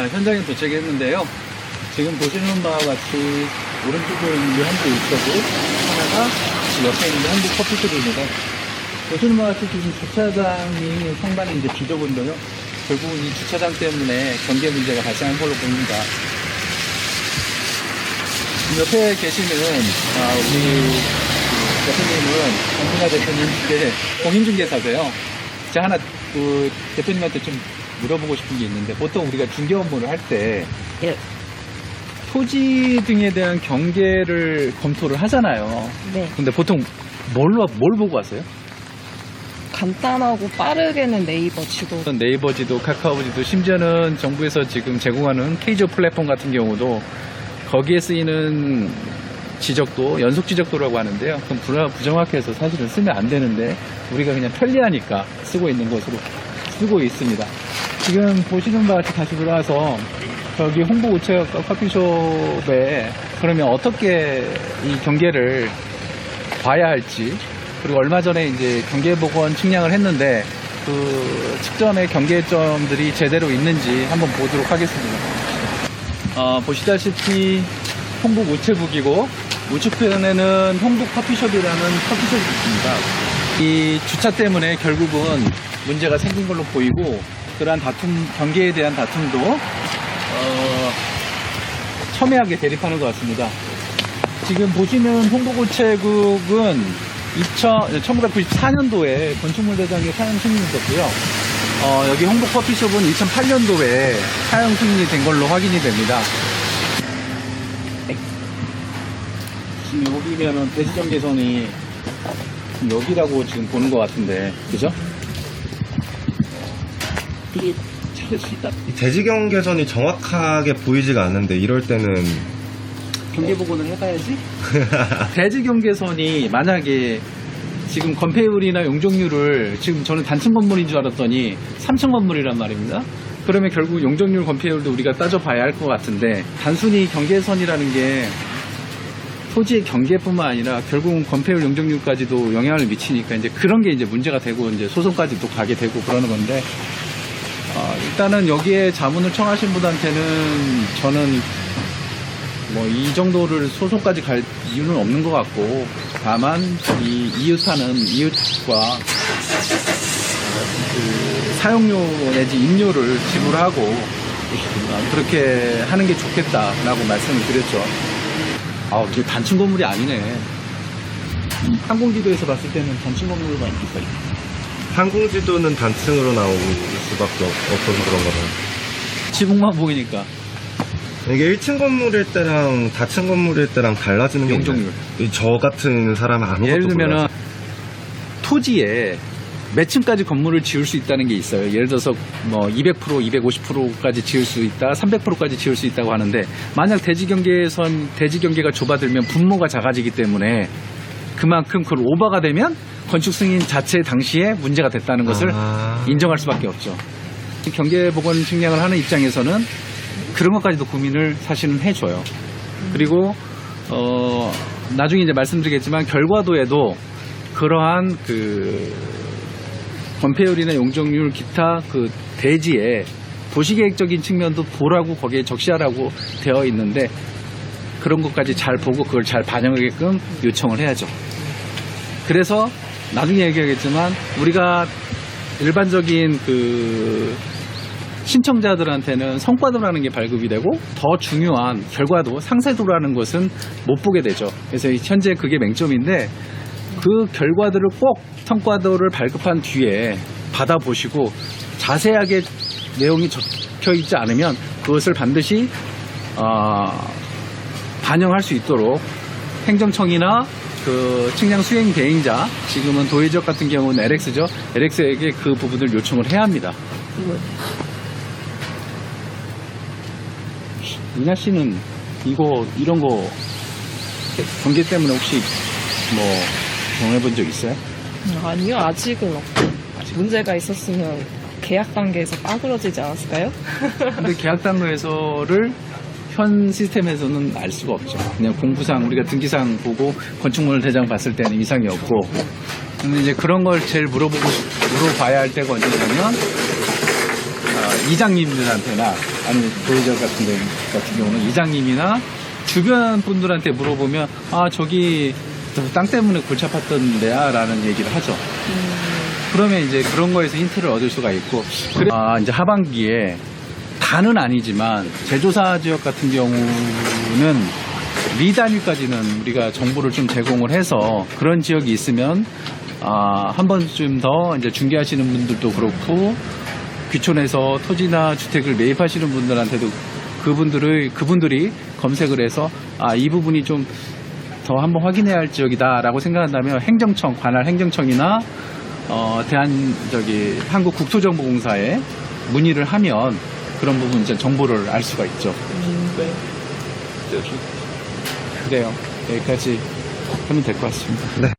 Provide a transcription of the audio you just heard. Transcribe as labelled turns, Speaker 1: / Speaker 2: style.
Speaker 1: 현장에 도착했는데요. 지금 보시는 바와 같이 오른쪽은 한국 있어고 하나가 옆에 있는 한국 커피숍입니다. 보시는 바와 같이 지금 주차장이 상당히 이제 지저분데요. 결국은 이 주차장 때문에 경계 문제가 발생한 걸로 보입니다. 옆에 계시는 우리 대표님은 정준하 대표님인데 공인중개사세요. 제가 하나 대표님한테 좀 물어보고 싶은 게 있는데, 보통 우리가 중개 업무를 할 때
Speaker 2: 예.
Speaker 1: 토지 등에 대한 경계를 검토를 하잖아요.
Speaker 2: 네.
Speaker 1: 근데 보통 뭘 보고 하세요?
Speaker 2: 간단하고 빠르게는 네이버 지도.
Speaker 1: 네이버 지도, 카카오 지도, 심지어는 정부에서 지금 제공하는 K조 플랫폼 같은 경우도 거기에 쓰이는 지적도 연속 지적도라고 하는데요. 그럼 부정확해서 사실은 쓰면 안 되는데 우리가 그냥 편리하니까 쓰고 있는 것으로 쓰고 있습니다. 지금 보시는 바와 같이 다시 돌아와서 저기 홍보 우체국과 커피숍에 그러면 어떻게 이 경계를 봐야 할지, 그리고 얼마 전에 이제 경계보건 측량을 했는데 그 측정의 경계점들이 제대로 있는지 한번 보도록 하겠습니다. 보시다시피 홍북 우체국이고 우측편에는 홍북 커피숍이라는 커피숍이 있습니다. 이 주차 때문에 결국은 문제가 생긴 걸로 보이고, 그러한 경계에 대한 다툼도 첨예하게 대립하는 것 같습니다. 지금 보시는 홍북 우체국은 1994년도에 건축물 대장에 사용 승인이 있었고요. 여기 홍북 커피숍은 2008년도에 사용 승인이 된 걸로 확인이 됩니다. 지금 여기면은 대지경계선이 여기라고 지금 보는 것 같은데, 그죠? 이게 찾을 수 있다.
Speaker 3: 대지경계선이 정확하게 보이지가 않는데 이럴 때는
Speaker 1: 경계복원을 해봐야지. 대지경계선이 만약에 지금 건폐율이나 용적률을, 지금 저는 단층 건물인 줄 알았더니 3층 건물이란 말입니다. 그러면 결국 용적률 건폐율도 우리가 따져봐야 할 것 같은데, 단순히 경계선이라는 게 토지의 경계뿐만 아니라 결국은 건폐율 용적률까지도 영향을 미치니까 이제 그런 게 이제 문제가 되고 이제 소송까지도 가게 되고 그러는 건데, 일단은 여기에 자문을 청하신 분한테는 저는 뭐 이 정도를 소송까지 갈 이유는 없는 것 같고, 다만 이 이웃과 그 사용료 내지 임료를 지불하고 그렇게 하는 게 좋겠다라고 말씀을 드렸죠. 이게 단층 건물이 아니네. 항공지도에서 봤을 때는 단층 건물만 있어요.
Speaker 3: 항공지도는 단층으로 나올 수밖에 없어서 그런 거는.
Speaker 1: 지붕만 보이니까.
Speaker 3: 이게 1층 건물일 때랑 다층 건물일 때랑 달라지는 게
Speaker 1: 용적률.
Speaker 3: 있나요? 저 같은 사람은 아무것도
Speaker 1: 예를 들면은
Speaker 3: 몰라서.
Speaker 1: 토지에 몇 층까지 건물을 지을 수 있다는 게 있어요. 예를 들어서 뭐 200%, 250%까지 지을 수 있다, 300%까지 지을 수 있다고 하는데, 만약 대지경계가 좁아들면 분모가 작아지기 때문에 그만큼 그걸 오버가 되면 건축 승인 자체 당시에 문제가 됐다는 것을 인정할 수밖에 없죠. 경계보건 측량을 하는 입장에서는 그런 것까지도 고민을 사실은 해줘요. 그리고 나중에 이제 말씀드리겠지만 결과도에도 그러한 그 건폐율이나 용적률 기타 그 대지에 도시계획적인 측면도 보라고 거기에 적시하라고 되어 있는데, 그런 것까지 잘 보고 그걸 잘 반영하게끔 요청을 해야죠. 그래서 나중에 얘기하겠지만 우리가 일반적인 그 신청자들한테는 성과도라는 게 발급이 되고, 더 중요한 결과도, 상세도라는 것은 못 보게 되죠. 그래서 현재 그게 맹점인데, 그 결과들을 꼭 성과도를 발급한 뒤에 받아보시고 자세하게 내용이 적혀 있지 않으면 그것을 반드시 반영할 수 있도록 행정청이나 그 측량 수행 대행자, 지금은 도의적 같은 경우는 LX죠. LX에게 그 부분을 요청을 해야 합니다. 이나 씨는 이런 거 경계 때문에 혹시 뭐 경험해본 적 있어요?
Speaker 2: 아니요, 아직은 없고. 문제가 있었으면 계약 단계에서 빠그러지지 않았을까요?
Speaker 1: 근데 계약 단계에서를 현 시스템에서는 알 수가 없죠. 그냥 공부상 우리가 등기상 보고 건축물 대장 봤을 때는 이상이 없고, 근데 이제 그런 걸 제일 물어봐야 할 때가 언제냐면 이장님들한테나 아니 도의적 같은 경우는 이장님이나 주변 분들한테 물어보면 아 저기 땅 때문에 골치 아팠던 데야 라는 얘기를 하죠. 그러면 이제 그런 거에서 힌트를 얻을 수가 있고 이제 하반기에 다는 아니지만 제조사 지역 같은 경우는 리 단위까지는 우리가 정보를 좀 제공을 해서 그런 지역이 있으면 한 번쯤 더 이제 중개하시는 분들도 그렇고 귀촌해서 토지나 주택을 매입하시는 분들한테도 그분들이 검색을 해서 이 부분이 좀 더 한번 확인해야 할 지역이다라고 생각한다면 행정청, 관할 행정청이나 한국국토정보공사에 문의를 하면 그런 부분 이제 정보를 알 수가 있죠. 그래요. 여기까지 하면 될 것 같습니다.
Speaker 3: 네.